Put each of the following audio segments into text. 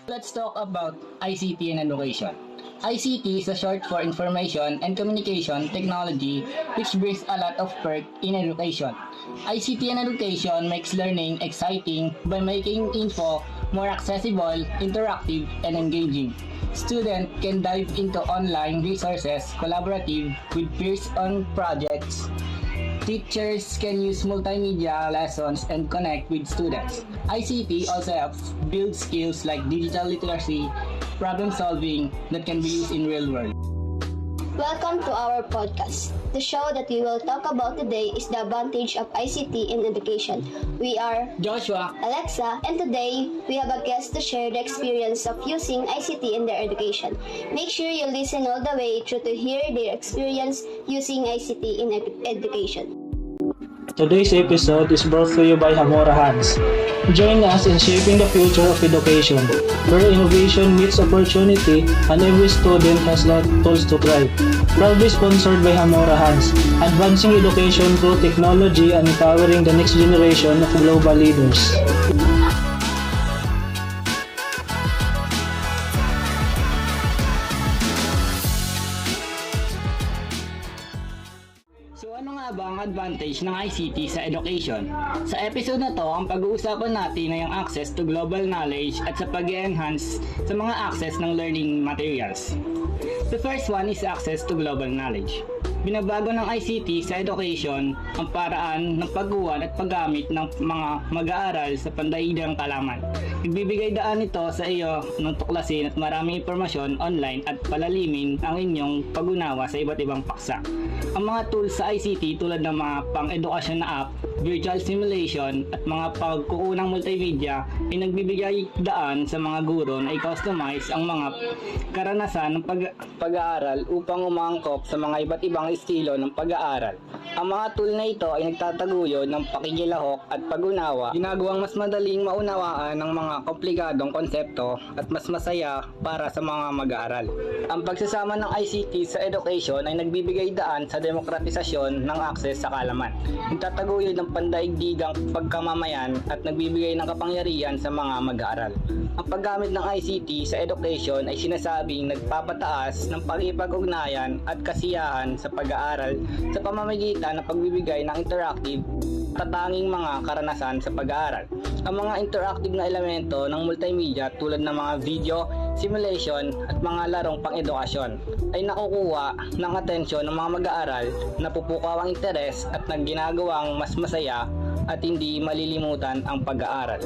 Let's talk about ICT and education. ICT is a short for Information and Communication Technology, which brings a lot of perk in education. ICT and education makes learning exciting by making info more accessible, interactive, and engaging. Students can dive into online resources, collaborative with peers on projects. Teachers can use multimedia lessons and connect with students. ICT also helps build skills like digital literacy, problem solving that can be used in real world. Welcome to our podcast. The show that we will talk about today is the advantage of ICT in education. We are Joshua, Alexa, and today we have a guest to share the experience of using ICT in their education. Make sure you listen all the way through to hear their experience using ICT in education. Today's episode is brought to you by Hamora Hands. Join us in shaping the future of education, where innovation meets opportunity and every student has the tools to thrive. Proudly sponsored by Hamora Hands, advancing education through technology and empowering the next generation of global leaders. so ano nga ba ang advantage ng ICT sa education? Sa episode na to, ang pag-uusapan natin ay ang access to global knowledge at sa pag-enhance sa mga access ng learning materials. The first one is access to global knowledge. Binabago ng ICT sa education ang paraan ng pagkuha at paggamit ng mga mag-aaral sa pandaigdigang kaalaman. Nagbibigay daan ito sa iyo ng tuklasin at maraming impormasyon online at palalimin ang inyong pag-unawa sa iba't ibang paksa. Ang mga tools sa ICT tulad ng mga pang-edukasyon na app, virtual simulation at mga pagkukunang multimedia ay nagbibigay daan sa mga guro na i-customize ang mga karanasan ng pag-aaral upang umangkop sa mga iba't ibang estilo ng pag-aaral. Ang mga tool na ito ay nagtataguyod ng pakikilahok at pag-unawa, ginagawang mas madaling maunawaan ng mga komplikadong konsepto at mas masaya para sa mga mag-aaral. Ang pagsasama ng ICT sa education ay nagbibigay daan sa demokratisasyon ng akses sa kaalaman. Nagtataguyod ng pandaigdigang pagkamamayan at nagbibigay ng kapangyarihan sa mga mag-aaral. Ang paggamit ng ICT sa education ay sinasabing nagpapataas ng pakikipag-ugnayan at kasiyahan sa pag-aaral sa pamamagitan ng pagbibigay ng interactive tatanging mga karanasan sa pag-aaral. Ang mga interactive na elemento ng multimedia tulad ng mga video, simulation at mga larong pang-edukasyon ay nakukuha ng atensyon ng mga mag-aaral na pupukaw ang interes at ginagawang mas masaya at hindi malilimutan ang pag-aaral.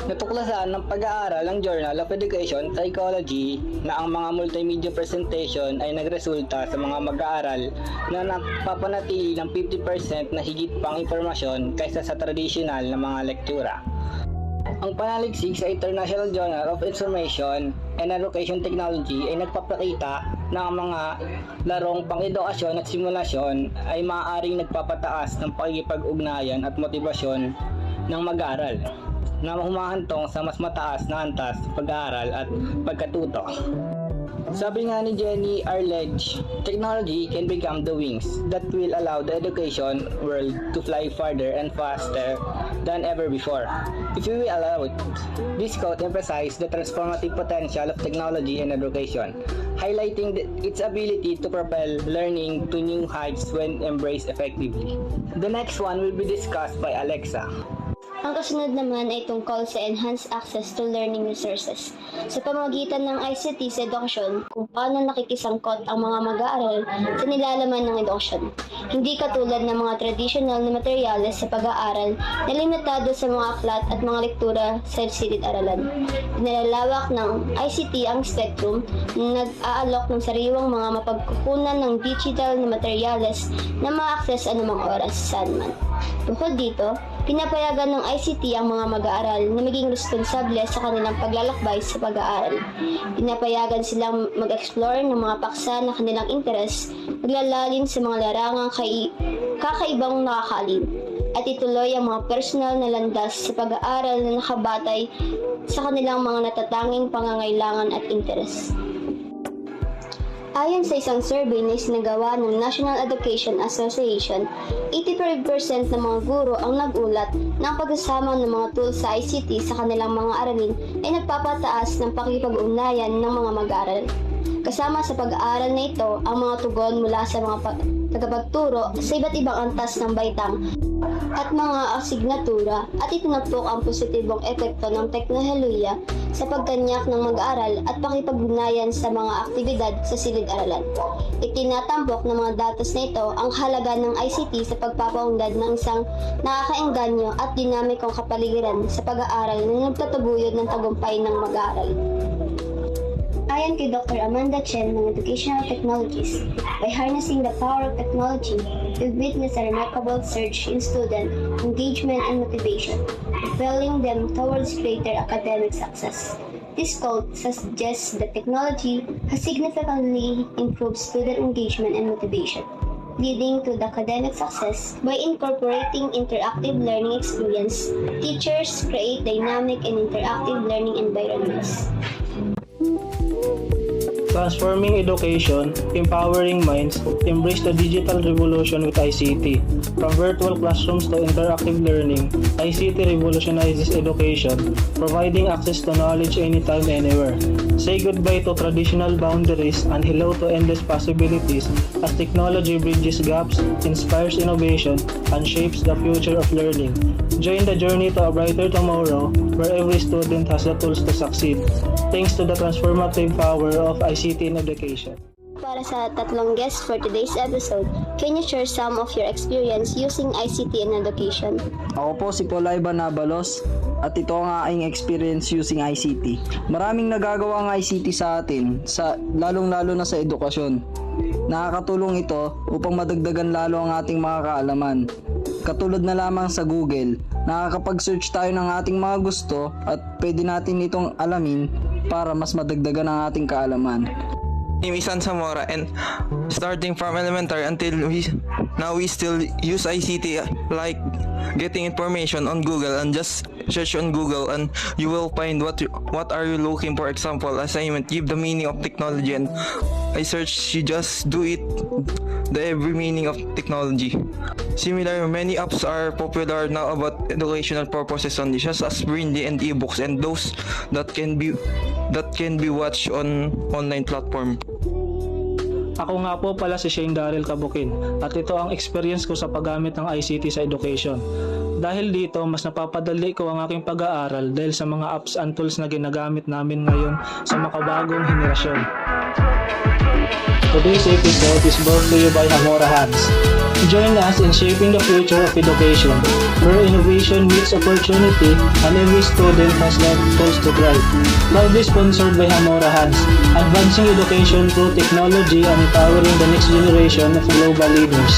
Natuklasan ng pag-aaral ng Journal of Education Psychology na ang mga multimedia presentation ay nagresulta sa mga mag-aaral na napapanatili ng 50% na higit pang impormasyon kaysa sa tradisyonal na mga lektura. Ang panaliksik sa International Journal of Information and Education Technology ay nagpapakita na ang mga larong pang-edukasyon at simulasyon ay maaaring nagpapataas ng pakikipag-ugnayan at motibasyon ng mag-aaral na humahantong sa mas mataas na antas sa pag-aaral at pagkatuto. Sabi nga ni Jenny Arledge, technology can become the wings that will allow the education world to fly farther and faster than ever before. If we will allow it, this quote emphasizes the transformative potential of technology and education, highlighting its ability to propel learning to new heights when embraced effectively. The next one will be discussed by Alexa. Ang kasunod naman ay tungkol sa enhanced access to learning resources. Sa pamamagitan ng ICT sa edukasyon, kung paano nakikisangkot ang mga mag-aaral sa nilalaman ng edukasyon. Hindi katulad ng mga traditional na materyales sa pag-aaral na limitado sa mga aklat at mga lektura sa silid-aralan. Nilalawak ng ICT ang spectrum na nag-aalok ng sariwang mga mapagkukunan ng digital na materyales na ma-access anumang oras saan man. Bukod dito, pinapayagan ng ICT ang mga mag-aaral na maging responsable sa kanilang paglalakbay sa pag-aaral. Pinapayagan silang mag-explore ng mga paksa na kanilang interes, maglalalin sa mga larangang kakaibang nakakalin, at ituloy ang mga personal na landas sa pag-aaral na nakabatay sa kanilang mga natatanging pangangailangan at interes. Ayon sa isang survey na isinagawa ng National Education Association, 85% ng mga guro ang nagulat na ang pagsasama ng mga tools sa ICT sa kanilang mga aralin ay nagpapataas ng pakikipag-ugnayan ng mga mag-aaral. Kasama sa pag-aaral na ito ang mga tugon mula sa mga tagapagturo sa iba't ibang antas ng baitang at mga asignatura at itinampok ang positibong epekto ng teknolohiya sa pagkanyak ng mag-aaral at pakipag-ugnayan sa mga aktibidad sa silid-aralan. Itinatampok ng mga datos na ito ang halaga ng ICT sa pagpapaunlad ng isang nakakaengganyo at dinamikong kapaligiran sa pag-aaral na nagtataguyod ng tagumpay ng mag-aaral. Ayon kay Dr. Amanda Chen ng Educational Technologies, by harnessing the power of technology, we've witnessed a remarkable surge in student engagement and motivation, propelling them towards greater academic success. This code suggests that technology has significantly improved student engagement and motivation, leading to the academic success. By incorporating interactive learning experience, teachers create dynamic and interactive learning environments. Transforming education, empowering minds, embrace the digital revolution with ICT. From virtual classrooms to interactive learning, ICT revolutionizes education, providing access to knowledge anytime, anywhere. Say goodbye to traditional boundaries and hello to endless possibilities as technology bridges gaps, inspires innovation, and shapes the future of learning. Join the journey to a brighter tomorrow where every student has the tools to succeed. Thanks to the transformative power of ICT in education. Para sa tatlong guests for today's episode, can you share some of your experience using ICT in education? Ako po si Polay Banabalos at ito ang aking experience using ICT. Maraming nagagawa ang ICT sa atin, lalong-lalo na sa edukasyon. Nakakatulong ito upang madagdagan lalo ang ating mga kaalaman. Katulad na lamang sa Google, nakakapag-search tayo ng ating mga gusto at pwede natin itong alamin para mas madagdagan ang ating kaalaman. Name is San Zamora, and starting from elementary until now we still use ICT, like getting information on Google and just search on Google and you will find what are you looking for. Example, assignment, give the meaning of technology, and I search, you just do it, the every meaning of technology. Similar, many apps are popular now about educational purposes only, such as Brainly and ebooks, and those that can be watched on online platform. Ako nga po pala si Shane Daryl Kabukin at ito ang experience ko sa paggamit ng ICT sa education. Dahil dito, mas napapadali ko ang aking pag-aaral dahil sa mga apps and tools na ginagamit namin ngayon sa makabagong henerasyon. Today's episode is brought to you by Hamora Hands. Join us in shaping the future of education, where innovation meets opportunity and every student has the tools to thrive. Proudly sponsored by Hamora Hands, advancing education through technology and empowering the next generation of global leaders.